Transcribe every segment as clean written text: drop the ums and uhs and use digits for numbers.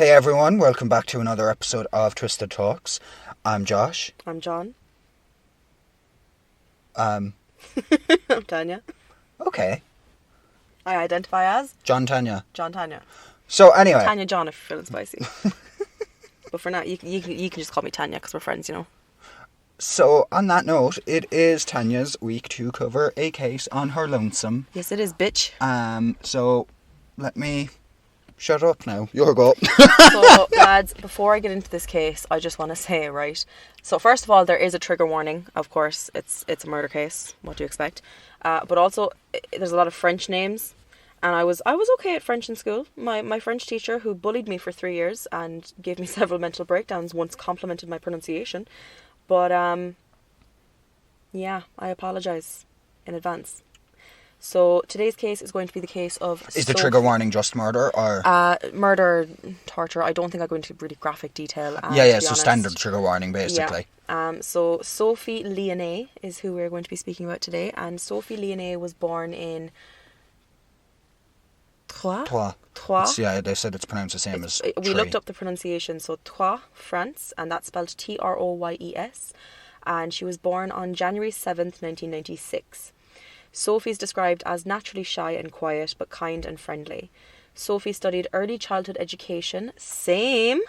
Hey everyone, welcome back to another episode of Twisted Talks. I'm Josh. I'm John. Um, I'm Tanya. okay. I identify as John Tanya. John Tanya. So anyway. Tanya John if you're feeling spicy. But for now, you can just call me Tanya because we're friends, you know. So on that note, it is Tanya's week to cover a case on her lonesome. Yes, it is, bitch. So let me shut up now. Your go. So, lads, before I get into this case, I just want to say, right, so first of all, there is a trigger warning. Of course, it's a murder case. What do you expect? But also, there's a lot of French names. And I was okay at French in school. My French teacher, who bullied me for 3 years and gave me several mental breakdowns, once complimented my pronunciation. But, yeah, I apologise in advance. So today's case is going to be the case of... Is the trigger warning just murder or... Murder, torture. I don't think I go into really graphic detail. So standard trigger warning, basically. Yeah. So Sophie Lionnet is who we're going to be speaking about today. And Sophie Lionnet was born in... Troyes. Yeah, they said it's pronounced the same as we tree. looked up the pronunciation. So Troyes, France, and that's spelled Troyes. And she was born on January 7th, 1996. Sophie's described as naturally shy and quiet, but kind and friendly. Sophie studied early childhood education, same,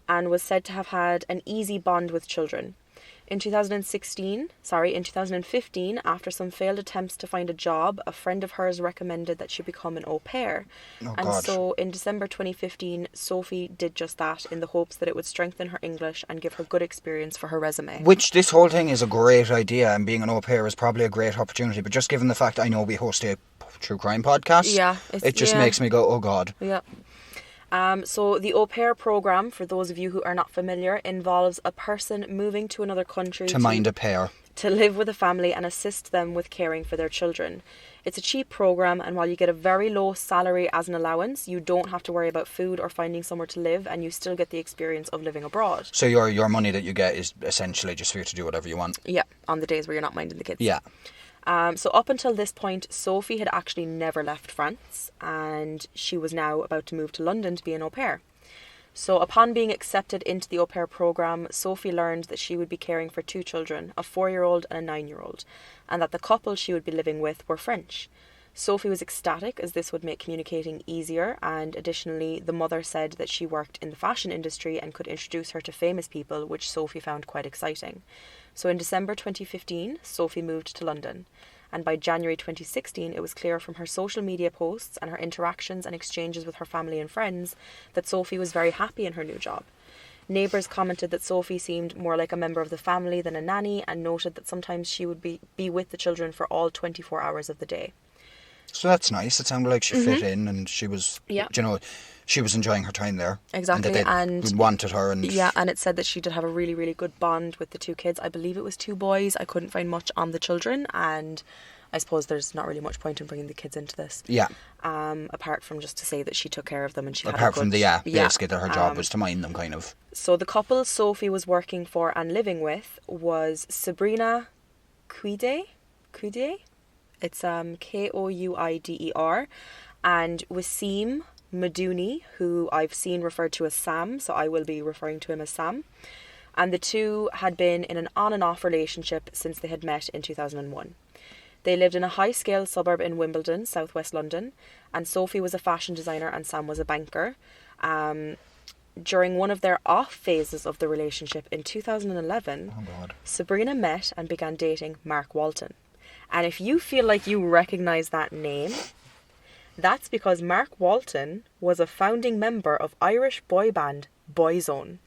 and was said to have had an easy bond with children. In 2015, after some failed attempts to find a job, a friend of hers recommended that she become an au pair. So in December 2015, Sophie did just that in the hopes that it would strengthen her English and give her good experience for her resume. Which, this whole thing is a great idea, and being an au pair is probably a great opportunity, but just given the fact I know we host a true crime podcast, it just makes me go, oh God. Yeah. So the au pair program, for those of you who are not familiar, involves a person moving to another country to mind a pair, to live with a family and assist them with caring for their children. It's a cheap program, and while you get a very low salary as an allowance, you don't have to worry about food or finding somewhere to live, and you still get the experience of living abroad. So your money that you get is essentially just for you to do whatever you want. Yeah, on the days where you're not minding the kids. Yeah. So up until this point, Sophie had actually never left France, and she was now about to move to London to be an au pair. So upon being accepted into the au pair program, Sophie learned that she would be caring for 2 children, a 4-year-old and a 9-year-old, and that the couple she would be living with were French. Sophie was ecstatic, as this would make communicating easier, and additionally the mother said that she worked in the fashion industry and could introduce her to famous people, which Sophie found quite exciting. So in December 2015, Sophie moved to London. And by January 2016, it was clear from her social media posts and her interactions and exchanges with her family and friends that Sophie was very happy in her new job. Neighbours commented that Sophie seemed more like a member of the family than a nanny, and noted that sometimes she would be with the children for all 24 hours of the day. So that's nice. It sounded like she fit in, and she was, she was enjoying her time there. Exactly. And that they wanted her. And it said that she did have a really, really good bond with the 2 kids. I believe it was 2 boys. I couldn't find much on the children, and I suppose there's not really much point in bringing the kids into this. Yeah. Apart from just to say that she took care of them, and she basically that her job was to mind them, kind of. So the couple Sophie was working for and living with was Sabrina Kouider. It's Kouider, and Ouissem Medouni, who I've seen referred to as Sam, so I will be referring to him as Sam. And the 2 had been in an on and off relationship since they had met in 2001. They lived in a high-scale suburb in Wimbledon, southwest London, and Sophie was a fashion designer and Sam was a banker. During one of their off phases of the relationship in 2011, Sabrina met and began dating Mark Walton. And if you feel like you recognise that name, that's because Mark Walton was a founding member of Irish boy band Boyzone.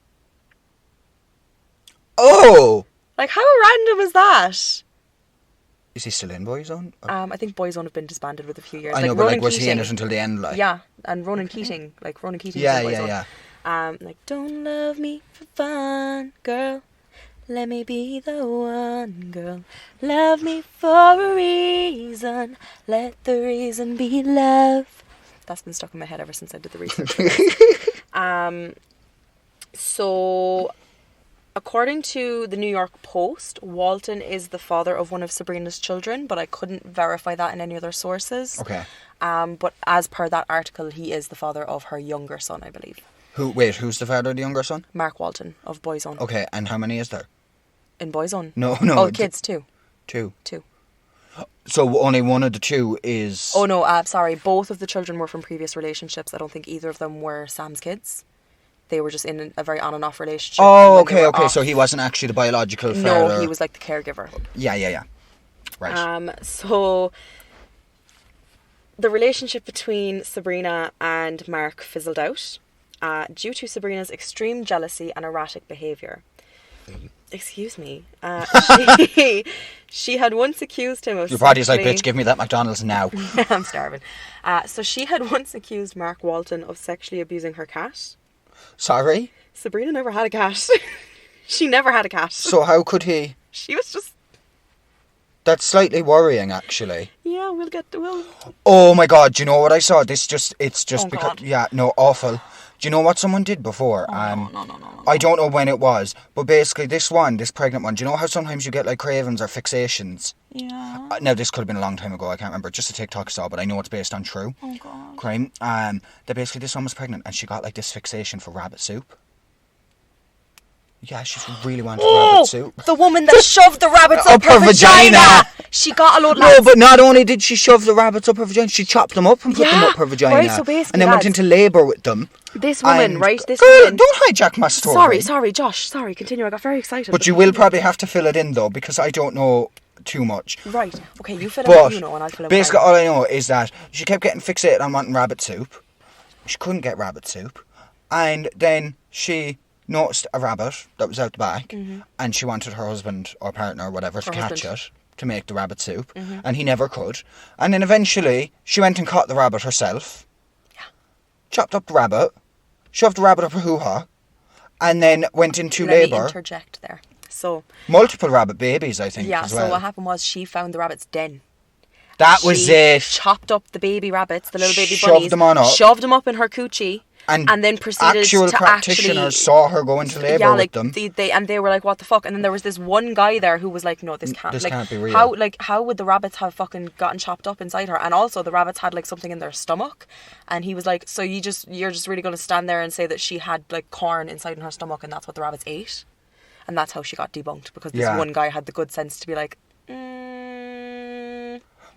Oh! Like, how random is that? Is he still in Boyzone? I think Boyzone have been disbanded with a few years. I know, but was he in it until the end? Yeah, and Ronan Keating. Yeah. Don't love me for fun, girl. Let me be the one, girl. Love me for a reason. Let the reason be love. That's been stuck in my head ever since I did the research. So, according to the New York Post, Walton is the father of one of Sabrina's children, but I couldn't verify that in any other sources. Okay. But as per that article, he is the father of her younger son, I believe. Who's the father of the younger son? Mark Walton of Boyzone. Okay, and how many is there? In Boyzone? No. Oh, kids, two. Two. Two. So only one of the two is... Oh, no, sorry. Both of the children were from previous relationships. I don't think either of them were Sam's kids. They were just in a very on and off relationship. Oh, okay. So he wasn't actually the biological father. No, he was like the caregiver. Yeah. Right. So the relationship between Sabrina and Mark fizzled out due to Sabrina's extreme jealousy and erratic behaviour. Excuse me. She had once accused him of... Your body's like, bitch, give me that McDonald's now. I'm starving. So she had once accused Mark Walton of sexually abusing her cat. Sorry? Sabrina never had a cat. She never had a cat. So how could he? She was just... That's slightly worrying, actually. Yeah, we'll... Oh my God, do you know what I saw? It's just oh because... God. Yeah, no, awful. Do you know what someone did before? No. I don't know when it was, but basically this pregnant one, do you know how sometimes you get like cravings or fixations? Yeah. Now this could have been a long time ago, I can't remember, just a TikTok I saw, but I know it's based on true crime. That basically this one was pregnant and she got like this fixation for rabbit soup. Yeah, she really wanted rabbit soup. The woman that shoved the rabbits up her vagina. She got a load of No, but not only did she shove the rabbits up her vagina, she chopped them up and put them up her vagina. Right, so basically, and then went into labour with them. This woman, right? This Girl, woman. Don't hijack my story. Sorry, Josh. Sorry, continue. I got very excited. But you will probably have to fill it in though, because I don't know too much. Right. Okay, you fill in what you know and I'll fill in basically all I know is that she kept getting fixated on wanting rabbit soup. She couldn't get rabbit soup. And then she noticed a rabbit that was out the back, and she wanted her husband or partner or whatever to catch it to make the rabbit soup, and he never could. And then eventually she went and caught the rabbit herself, chopped up the rabbit, shoved the rabbit up her hoo-ha, and then went into labour. Let me interject there. So multiple rabbit babies, I think. Yeah. As well. So what happened was she found the rabbit's den. That was it. Chopped up the baby rabbits, the little baby bunnies, shoved them up in her coochie. And then proceeded actual to practitioners saw her go into labour with them. They were like, what the fuck? And then there was this one guy there who was like, no, this can't be real. How would the rabbits have fucking gotten chopped up inside her? And also the rabbits had like something in their stomach. And he was like, so you're just really going to stand there and say that she had like corn inside in her stomach and that's what the rabbits ate? And that's how she got debunked, because this one guy had the good sense to be like,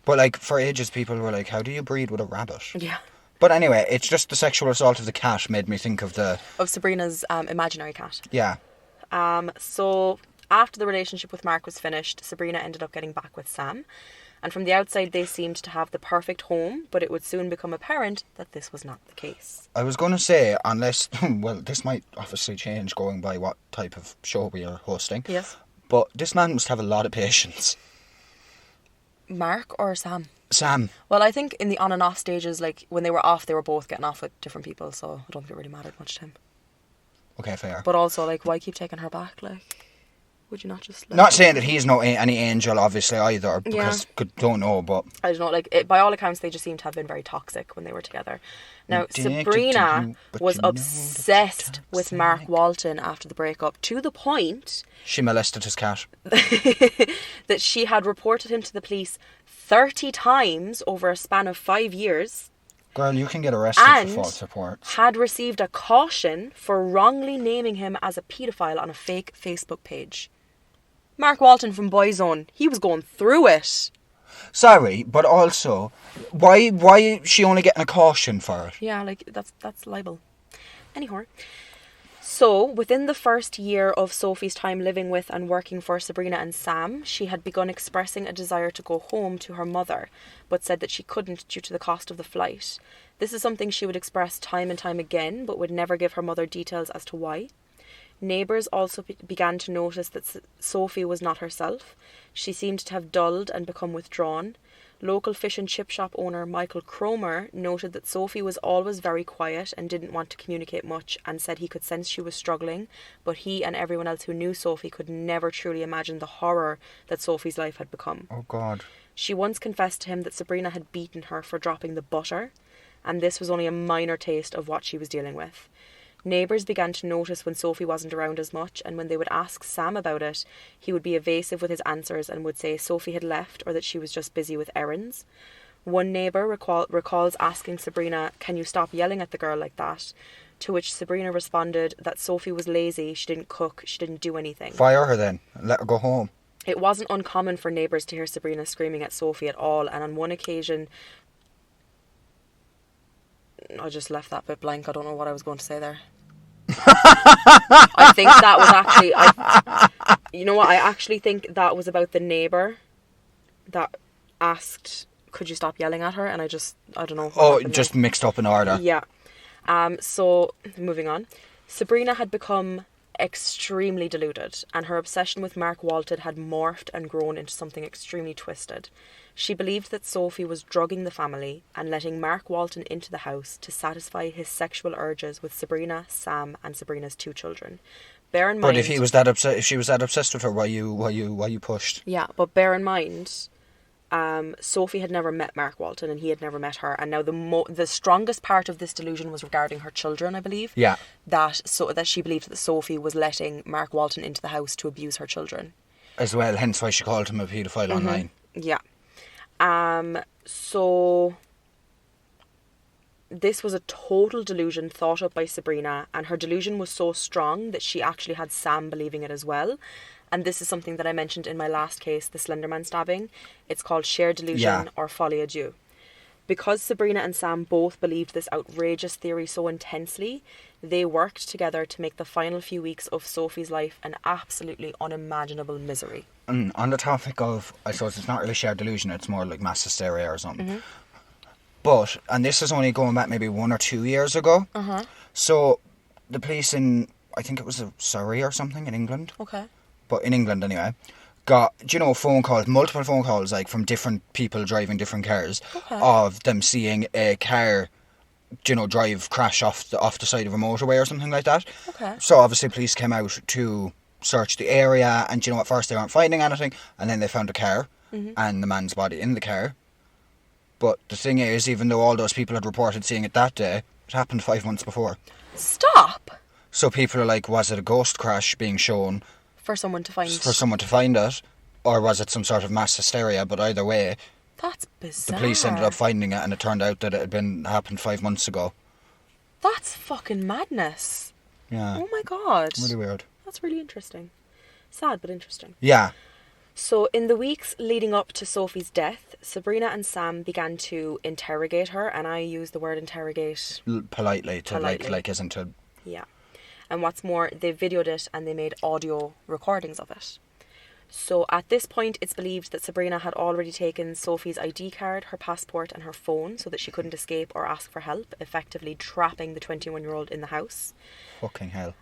But like for ages people were like, how do you breed with a rabbit? Yeah. But anyway, it's just the sexual assault of the cat made me think of Sabrina's imaginary cat. Yeah. So after the relationship with Mark was finished, Sabrina ended up getting back with Sam. And from the outside, they seemed to have the perfect home, but it would soon become apparent that this was not the case. I was going to say, unless... Well, this might obviously change going by what type of show we are hosting. Yes. But this man must have a lot of patience. Mark or Sam? Sam. Well, I think in the on and off stages, like when they were off, they were both getting off with different people, so I don't think it really mattered much to him. Okay, fair. But also, like, why keep taking her back? Like, would you not just... Not saying that he's any angel, obviously, either, because don't know, but... I don't know, like, by all accounts, they just seem to have been very toxic when they were together. Now, Sabrina was obsessed with Mark Walton after the breakup, to the point... She molested his cat. that she had reported him to the police 30 times over a span of 5 years. Girl, you can get arrested for false reports. Had received a caution for wrongly naming him as a paedophile on a fake Facebook page. Mark Walton from Boyzone, he was going through it. Sorry, but also, why is she only getting a caution for it? Yeah, like, that's libel. Anyhow. So, within the first year of Sophie's time living with and working for Sabrina and Sam, she had begun expressing a desire to go home to her mother, but said that she couldn't due to the cost of the flight. This is something she would express time and time again, but would never give her mother details as to why. Neighbours also began to notice that Sophie was not herself. She seemed to have dulled and become withdrawn. Local fish and chip shop owner Michael Cromer noted that Sophie was always very quiet and didn't want to communicate much, and said he could sense she was struggling, but he and everyone else who knew Sophie could never truly imagine the horror that Sophie's life had become. Oh God. She once confessed to him that Sabrina had beaten her for dropping the butter, and this was only a minor taste of what she was dealing with. Neighbours began to notice when Sophie wasn't around as much, and when they would ask Sam about it, he would be evasive with his answers and would say Sophie had left or that she was just busy with errands. One neighbour recalls asking Sabrina, "Can you stop yelling at the girl like that?" To which Sabrina responded that Sophie was lazy, she didn't cook, she didn't do anything. Fire her then. And let her go home. It wasn't uncommon for neighbours to hear Sabrina screaming at Sophie at all, and on one occasion... I just left that bit blank. I don't know what I was going to say there. I think that was actually... you know what? I actually think that was about the neighbour that asked, could you stop yelling at her? And I don't know. Oh, just mixed up in order. Yeah. So, moving on. Sabrina had become extremely deluded, and her obsession with Mark Walton had morphed and grown into something extremely twisted. She believed that Sophie was drugging the family and letting Mark Walton into the house to satisfy his sexual urges with Sabrina, Sam, and Sabrina's 2 children. Bear in mind... But if she was that obsessed with her, why you pushed? Yeah, but bear in mind, Sophie had never met Mark Walton and he had never met her. And now the strongest part of this delusion was regarding her children, I believe. Yeah. That she believed that Sophie was letting Mark Walton into the house to abuse her children. As well, hence why she called him a paedophile online. Yeah. So this was a total delusion thought up by Sabrina, and her delusion was so strong that she actually had Sam believing it as well. And this is something that I mentioned in my last case, the Slenderman stabbing. It's called shared delusion or folie à deux. Because Sabrina and Sam both believed this outrageous theory so intensely, they worked together to make the final few weeks of Sophie's life an absolutely unimaginable misery. And on the topic of, I suppose it's not really shared delusion, it's more like mass hysteria or something. Mm-hmm. But, and this is only going back maybe 1 or 2 years ago. Uh-huh. So, the police in, I think it was Surrey or something in England. Okay. But in England anyway, got, phone calls, multiple phone calls, like from different people driving different cars, of them seeing a car, crash off the side of a motorway or something like that. Okay. So obviously police came out to search the area, and at first they weren't finding anything, and then they found a car and the man's body in the car. But the thing is, even though all those people had reported seeing it that day, it happened 5 months before. Stop! So people are like, was it a ghost crash being shown? For someone to find it, or was it some sort of mass hysteria? But either way, that's bizarre. The police ended up finding it, and it turned out that it had happened 5 months ago. That's fucking madness. Yeah. Oh my god. Really weird. That's really interesting. Sad, but interesting. Yeah. So in the weeks leading up to Sophie's death, Sabrina and Sam began to interrogate her, and I use the word interrogate politely to like isn't to. Yeah. And what's more, they videoed it and they made audio recordings of it. So at this point, it's believed that Sabrina had already taken Sophie's ID card, her passport and her phone so that she couldn't escape or ask for help, effectively trapping the 21-year-old in the house. Fucking hell.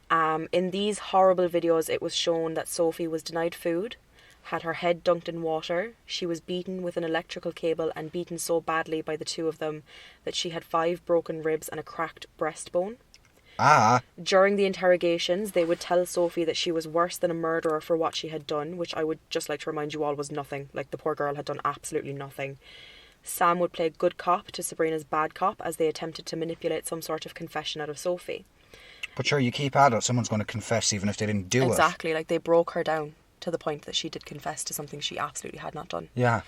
In these horrible videos, it was shown that Sophie was denied food, had her head dunked in water, she was beaten with an electrical cable and beaten so badly by the 2 of them that she had 5 broken ribs and a cracked breastbone. During the interrogations, they would tell Sophie that she was worse than a murderer for what she had done, which I would just like to remind you all was nothing. Like, the poor girl had done absolutely nothing. Sam would play good cop to Sabrina's bad cop as they attempted to manipulate some sort of confession out of Sophie. But sure, you keep at it, someone's going to confess even if they didn't do it. Exactly, like they broke her down to the point that she did confess to something she absolutely had not done. Yeah.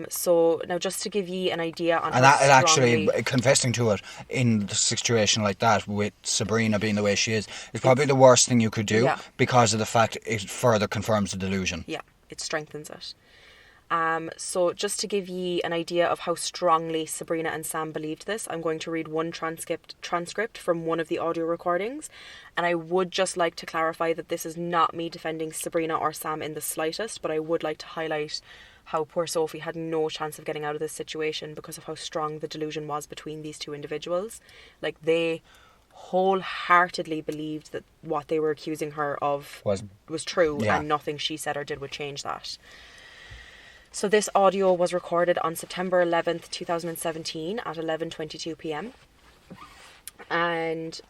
So now just to give you an idea on and that strongly... actually confessing to it in the situation like that with Sabrina being the way she is probably the worst thing you could do because of the fact it further confirms the delusion. Yeah, it strengthens it. So just to give you an idea of how strongly Sabrina and Sam believed this, I'm going to read one transcript from one of the audio recordings, and I would just like to clarify that this is not me defending Sabrina or Sam in the slightest, but I would like to highlight how poor Sophie had no chance of getting out of this situation because of how strong the delusion was between these 2 individuals. Like, they wholeheartedly believed that what they were accusing her of was true, and nothing she said or did would change that. So this audio was recorded on September 11th, 2017 at 11:22 p.m. And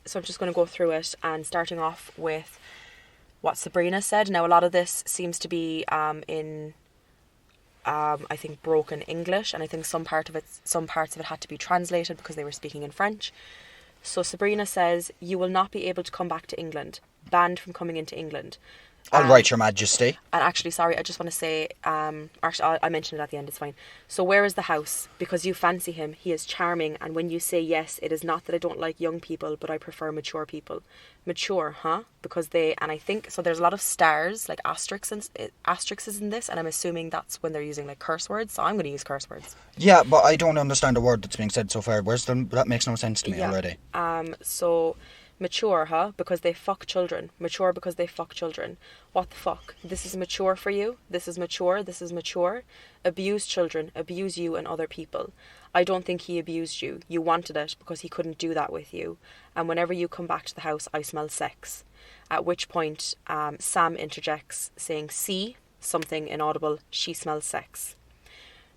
so I'm just going to go through it, and starting off with what Sabrina said. Now, a lot of this seems to be in I think broken English, and I think some parts of it had to be translated because they were speaking in French. So Sabrina says, "You will not be able to come back to England. banned from coming into England. All right, Your Majesty. And actually, sorry, I just want to say, actually, I mentioned it at the end, it's fine. So where is the house? Because you fancy him, he is charming, and when you say yes, it is not that I don't like young people, but I prefer mature people. Mature, huh? Because they, and I think, so there's a lot of stars, like asterisks in this, and I'm assuming that's when they're using like curse words, so I'm going to use curse words. Yeah, but I don't understand a word that's being said so far. That makes no sense to me already. So... Mature, huh? Because they fuck children. Mature because they fuck children. What the fuck? This is mature for you? This is mature? This is mature? Abuse children. Abuse you and other people. I don't think he abused you. You wanted it because he couldn't do that with you. And whenever you come back to the house, I smell sex. At which point, Sam interjects, saying, see, something inaudible, she smells sex.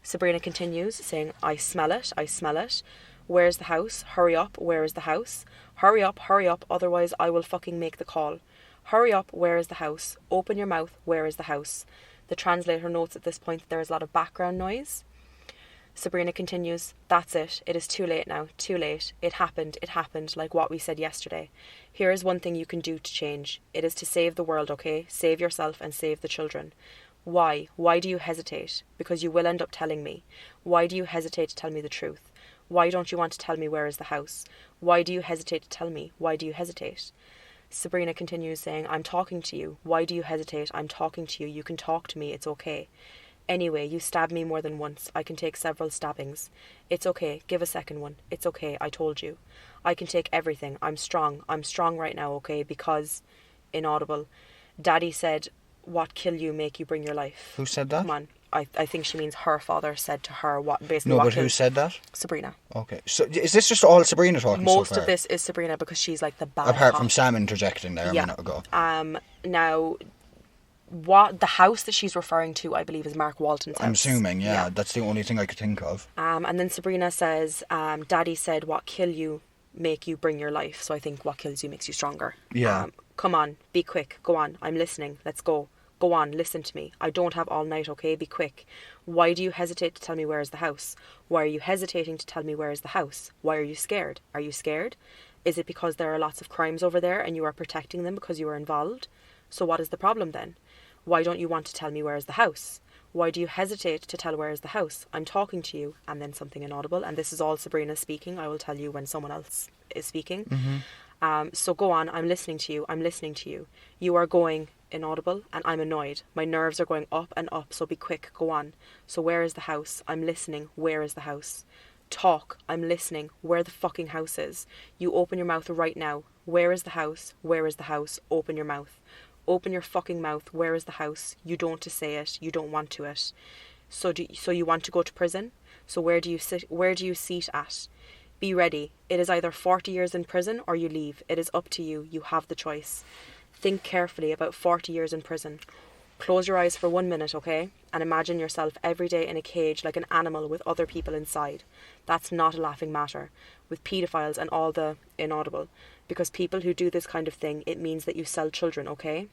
Sabrina continues, saying, I smell it, I smell it. Where's the house? Hurry up, where is the house? Hurry up, otherwise I will fucking make the call. Hurry up, where is the house? Open your mouth, where is the house? The translator notes at this point that there is a lot of background noise. Sabrina continues, that's it. It is too late now, too late. It happened, like what we said yesterday. Here is one thing you can do to change. It is to save the world, okay? Save yourself and save the children. Why? Why do you hesitate? Because you will end up telling me. Why do you hesitate to tell me the truth? Why don't you want to tell me where is the house? Why do you hesitate to tell me? Why do you hesitate? Sabrina continues saying, I'm talking to you. Why do you hesitate? I'm talking to you. You can talk to me. It's okay. Anyway, you stabbed me more than once. I can take several stabbings. It's okay. Give a second one. It's okay. I told you. I can take everything. I'm strong. I'm strong right now, okay? Because, inaudible, Daddy said, what kill you make you bring your life. Who said that? Come on. I think she means her father said to her what basically. No, what but who said that? Sabrina. Okay, so is this just all Sabrina talking? Most so far? of this is Sabrina because she's like the bad. Apart cop. from Sam interjecting there a minute ago. Now, what the house that she's referring to, I believe, is Mark Walton's house. I'm assuming, yeah, that's the only thing I could think of. And then Sabrina says, "Daddy said, what kill you make you bring your life. So I think what kills you makes you stronger. Yeah. Come on, be quick. Go on. I'm listening. Let's go. Go on, listen to me. I don't have all night, okay? Be quick. Why do you hesitate to tell me where is the house? Why are you hesitating to tell me where is the house? Why are you scared? Are you scared? Is it because there are lots of crimes over there and you are protecting them because you are involved? So what is the problem then? Why don't you want to tell me where is the house? Why do you hesitate to tell where is the house? I'm talking to you. And then something inaudible. And this is all Sabrina speaking. I will tell you when someone else is speaking. Mm-hmm. So go on. I'm listening to you. I'm listening to you. You are going inaudible and I'm annoyed. My nerves are going up and up. So be quick. Go on. So where is the house? I'm listening. Where is the house? Talk. I'm listening. Where the fucking house is? You open your mouth right now. Where is the house? Where is the house? Open your mouth. Open your fucking mouth. Where is the house? You don't to say it. You don't want to it. So you want to go to prison? So where do you sit? Where do you seat at? Be ready. It is either 40 years in prison or you leave. It is up to you. You have the choice. Think carefully about 40 years in prison. Close your eyes for 1 minute, okay? And imagine yourself every day in a cage like an animal with other people inside. That's not a laughing matter. With paedophiles and all the inaudible. Because people who do this kind of thing, it means that you sell children, okay?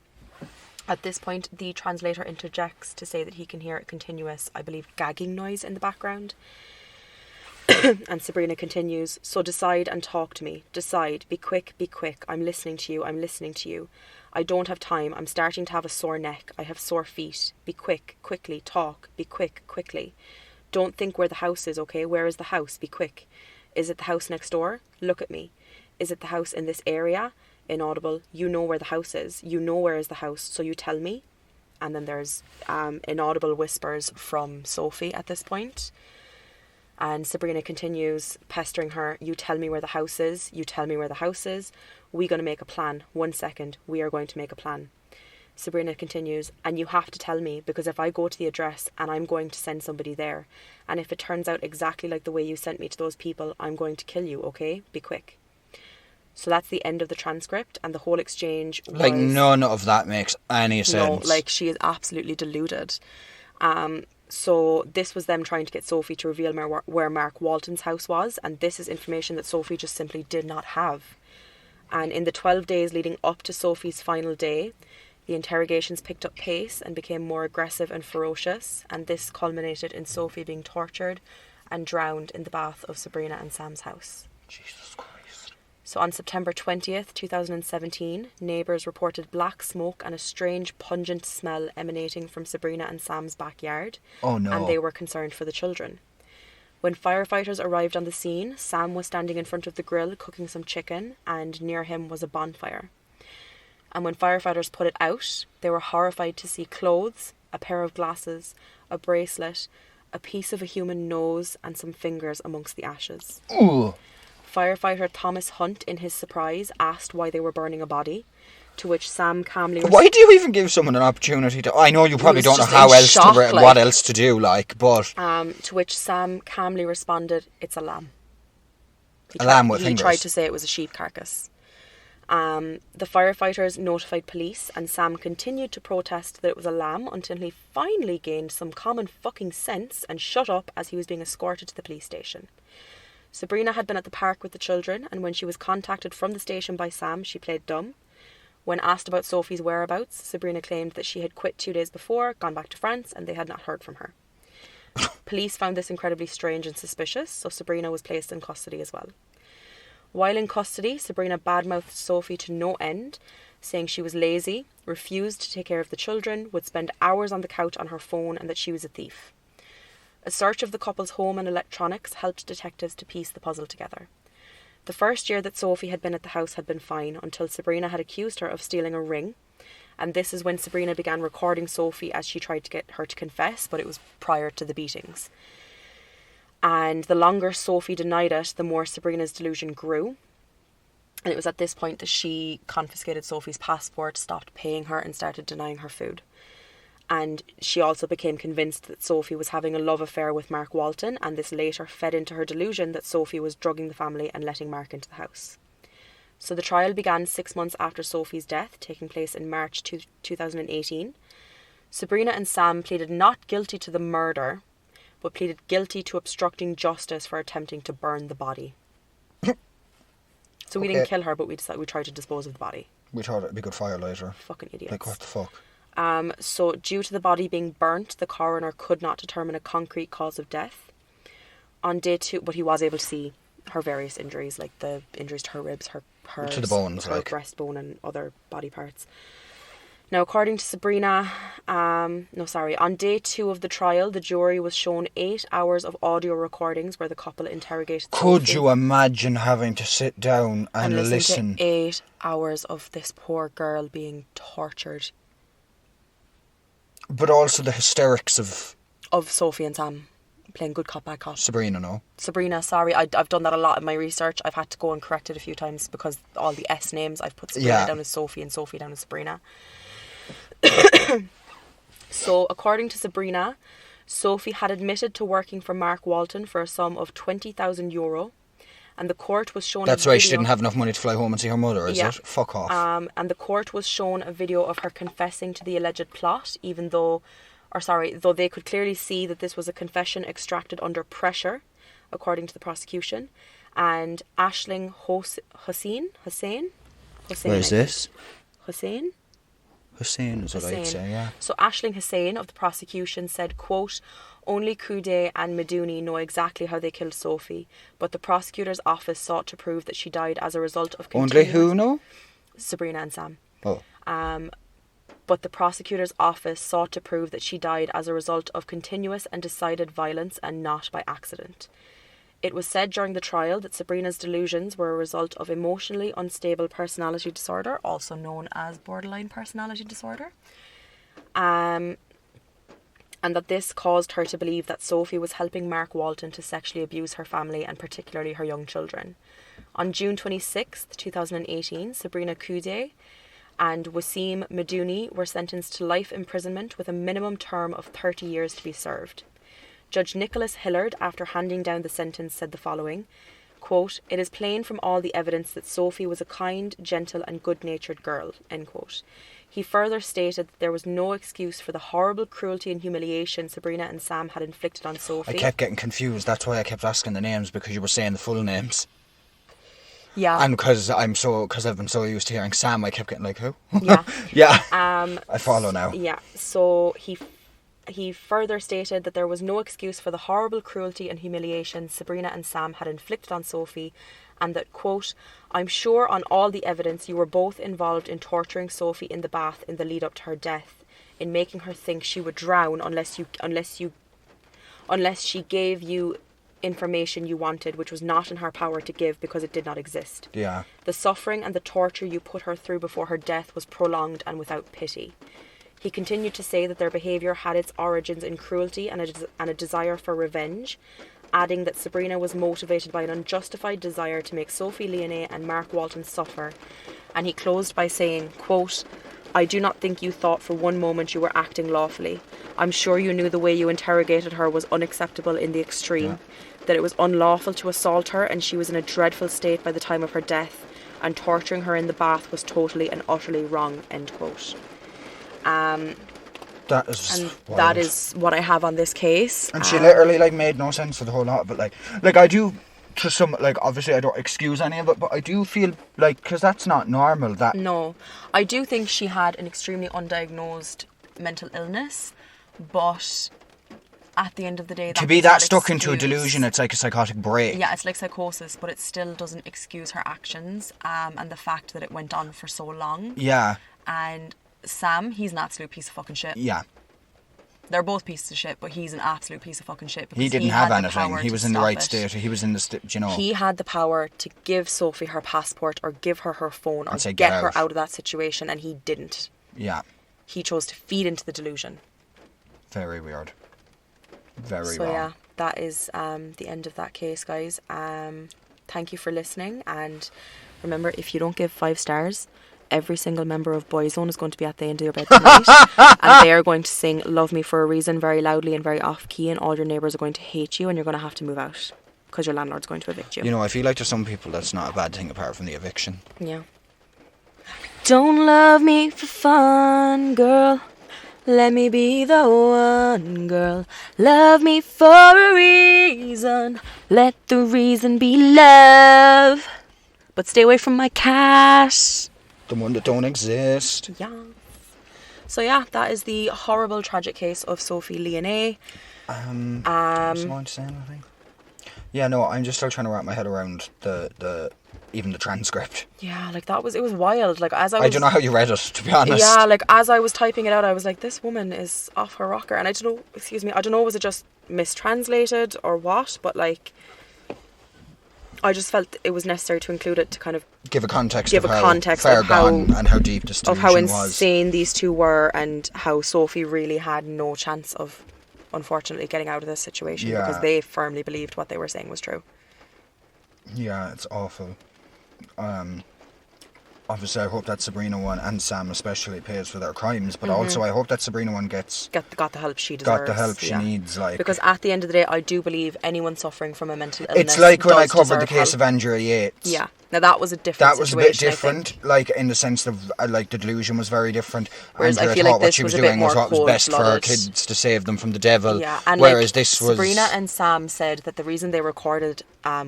At this point, the translator interjects to say that he can hear a continuous, I believe, gagging noise in the background. And Sabrina continues, so decide and talk to me. Decide. Be quick, be quick. I'm listening to you. I'm listening to you. I don't have time. I'm starting to have a sore neck. I have sore feet. Be quick, quickly. Talk. Be quick, quickly. Don't think where the house is, okay? Where is the house? Be quick. Is it the house next door? Look at me. Is it the house in this area? Inaudible. You know where the house is. You know where is the house, so you tell me. And then there's inaudible whispers from Sophie at this point. And Sabrina continues pestering her. You tell me where the house is. You tell me where the house is. We're going to make a plan. 1 second. We are going to make a plan. Sabrina continues, and you have to tell me, because if I go to the address and I'm going to send somebody there, and if it turns out exactly like the way you sent me to those people, I'm going to kill you, okay? Be quick. So that's the end of the transcript, and the whole exchange was... Like, none of that makes any sense. No, like, she is absolutely deluded. So this was them trying to get Sophie to reveal where Mark Walton's house was, and this is information that Sophie just simply did not have. And in the 12 days leading up to Sophie's final day, the interrogations picked up pace and became more aggressive and ferocious, and this culminated in Sophie being tortured and drowned in the bath of Sabrina and Sam's house. Jesus Christ. So on September 20th, 2017, neighbours reported black smoke and a strange pungent smell emanating from Sabrina and Sam's backyard. Oh no. And they were concerned for the children. When firefighters arrived on the scene, Sam was standing in front of the grill cooking some chicken, and near him was a bonfire. And when firefighters put it out, they were horrified to see clothes, a pair of glasses, a bracelet, a piece of a human nose, and some fingers amongst the ashes. Ooh. Firefighter Thomas Hunt, in his surprise, asked why they were burning a body, to which Sam calmly... Why do you even give someone an opportunity to... I know you probably don't know what else to do, like, but... To which Sam calmly responded, "It's a lamb." A lamb with fingers. He tried to say it was a sheep carcass. The firefighters notified police, and Sam continued to protest that it was a lamb until he finally gained some common fucking sense and shut up as he was being escorted to the police station. Sabrina had been at the park with the children, and when she was contacted from the station by Sam, she played dumb. When asked about Sophie's whereabouts, Sabrina claimed that she had quit 2 days before, gone back to France, and they had not heard from her. Police found this incredibly strange and suspicious, so Sabrina was placed in custody as well. While in custody, Sabrina badmouthed Sophie to no end, saying she was lazy, refused to take care of the children, would spend hours on the couch on her phone, and that she was a thief. A search of the couple's home and electronics helped detectives to piece the puzzle together. The first year that Sophie had been at the house had been fine, until Sabrina had accused her of stealing a ring, and this is when Sabrina began recording Sophie as she tried to get her to confess, but it was prior to the beatings. And the longer Sophie denied it, the more Sabrina's delusion grew. And it was at this point that she confiscated Sophie's passport, stopped paying her, and started denying her food. And she also became convinced that Sophie was having a love affair with Mark Walton, and this later fed into her delusion that Sophie was drugging the family and letting Mark into the house. So the trial began 6 months after Sophie's death, taking place in March 2018. Sabrina and Sam pleaded not guilty to the murder, but pleaded guilty to obstructing justice for attempting to burn the body. So we didn't kill her, but we tried to dispose of the body. We thought it'd be good fire later. Fucking idiots. Like, what the fuck? So due to the body being burnt, the coroner could not determine a concrete cause of death. On day 2, but he was able to see her various injuries, like the injuries to her ribs, her to the bones, her breastbone and other body parts. Now, according to Sabrina, on day 2 of the trial, the jury was shown 8 hours of audio recordings where the couple interrogated Could Sophie. you imagine having to sit down and listen? To 8 hours of this poor girl being tortured. But also the hysterics of Sophie and Sam playing good cop, bad cop. Sabrina, sorry, I've done that a lot in my research. I've had to go and correct it a few times because all the S names, I've put Sabrina down as Sophie and Sophie down as Sabrina. So, according to Sabrina, Sophie had admitted to working for Mark Walton for a sum of €20,000, and the court was shown That's why she didn't have enough money to fly home and see her mother, is it? Fuck off. And the court was shown a video of her confessing to the alleged plot, though they could clearly see that this was a confession extracted under pressure, according to the prosecution. And Aisling Hussein? Where is this? Hussein is what I'd say, yeah. So Aisling Hussein of the prosecution said, quote, "Only Kouider and Medouni know exactly how they killed Sophie, but the prosecutor's office sought to prove that she died as a result of Only who know? Sabrina and Sam. Oh. But the prosecutor's office sought to prove that she died as a result of continuous and decided violence and not by accident. It was said during the trial that Sabrina's delusions were a result of emotionally unstable personality disorder, also known as borderline personality disorder, and that this caused her to believe that Sophie was helping Mark Walton to sexually abuse her family and particularly her young children. On June 26th, 2018, Sabrina Kouider and Ouissem Medouni were sentenced to life imprisonment with a minimum term of 30 years to be served. Judge Nicholas Hillard, after handing down the sentence, said the following, quote, "It is plain from all the evidence that Sophie was a kind, gentle and good-natured girl," end quote. He further stated that there was no excuse for the horrible cruelty and humiliation Sabrina and Sam had inflicted on Sophie. I kept getting confused, that's why I kept asking the names, because you were saying the full names. Yeah. And because I've been so used to hearing Sam, I kept getting like, who? Yeah. Yeah. I follow now. Yeah. So he further stated that there was no excuse for the horrible cruelty and humiliation Sabrina and Sam had inflicted on Sophie, and that, quote, I'm sure on all the evidence you were both involved in torturing Sophie in the bath in the lead up to her death, in making her think she would drown unless she gave you information you wanted, which was not in her power to give because it did not exist. Yeah. The suffering and the torture you put her through before her death was prolonged and without pity. He continued to say that their behaviour had its origins in cruelty and a desire for revenge, adding that Sabrina was motivated by an unjustified desire to make Sophie Lionnet and Mark Walton suffer. And he closed by saying, quote, I do not think you thought for one moment you were acting lawfully. I'm sure you knew the way you interrogated her was unacceptable in the extreme, that it was unlawful to assault her and she was in a dreadful state by the time of her death, and torturing her in the bath was totally and utterly wrong, end quote. That is and wild. that is what I have on this case. And she literally like made no sense for the whole lot of it. Like I do, to some, like, obviously I don't excuse any of it, but I do feel like, because that's not normal. That No, I do think she had an extremely undiagnosed mental illness, but at the end of the day, to be that stuck into a delusion, it's like a psychotic break. Yeah, it's like psychosis, but it still doesn't excuse her actions, and the fact that it went on for so long. Yeah. And Sam, he's an absolute piece of fucking shit. Yeah. They're both pieces of shit, but he's an absolute piece of fucking shit. He didn't have anything. He was in the right state. He was in the you know. He had the power to give Sophie her passport or give her her phone or say, get "Get her out." out of that situation, and he didn't. Yeah. He chose to feed into the delusion. Very weird. Very So wrong. yeah, that is the end of that case, guys. Thank you for listening, and remember, if you don't give 5 stars, every single member of Boyzone is going to be at the end of your bed tonight, and they are going to sing Love Me For A Reason very loudly and very off key, and all your neighbours are going to hate you, and you're going to have to move out because your landlord's going to evict you. You know, I feel like to some people that's not a bad thing apart from the eviction. Yeah. Don't love me for fun, girl. Let me be the one, girl. Love me for a reason. Let the reason be love. But stay away from my cash. The one that don't exist. Yeah. So yeah, that is the horrible, tragic case of Sophie Lionnet. Someone to say anything? Yeah, no, I'm just still trying to wrap my head around the even the transcript. Yeah, like it was wild. Like as I don't know how you read it, to be honest. Yeah, like as I was typing it out, I was like, this woman is off her rocker. And I don't know, was it just mistranslated or what? But like, I just felt it was necessary to include it to kind of give a context of far gone and how deep this delusion of how was. insane these two were, and how Sophie really had no chance of, unfortunately, getting out of this situation because they firmly believed what they were saying was true. Yeah, it's awful. Obviously I hope that Sabrina one, and Sam especially, pays for their crimes, but also I hope that Sabrina one got the help she deserves. Got the help she needs, like, because at the end of the day, I do believe anyone suffering from a mental illness, it's like when I covered the case help. of Andrea Yates. Yeah. Now that was a different situation. That was a bit different, like in the sense of like the delusion was very different. Whereas Andrea I feel thought like what this she was was a bit doing was more what was best for her cold-blooded. kids, to save them from the devil. Yeah, and whereas like, this was Sabrina and Sam said that the reason they recorded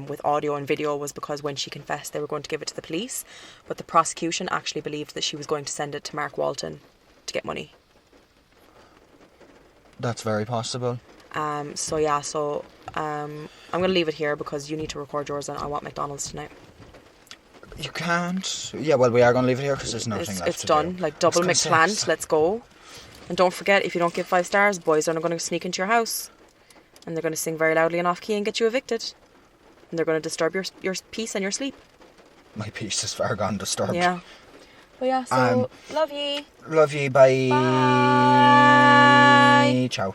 with audio and video was because when she confessed they were going to give it to the police, but the prosecution actually believed that she was going to send it to Mark Walton to get money. That's very possible. I'm going to leave it here because you need to record yours and I want McDonald's tonight. You can't. Yeah, well, we are going to leave it here because there's nothing left It's to done. do. Like double McPlant, let's go. And don't forget, if you don't give 5 stars, boys are going to sneak into your house and they're going to sing very loudly and off key and get you evicted. And they're going to disturb your peace and your sleep. My peace is far gone disturbed. Yeah. But yeah, so love ye. Love ye, bye. Bye. Ciao.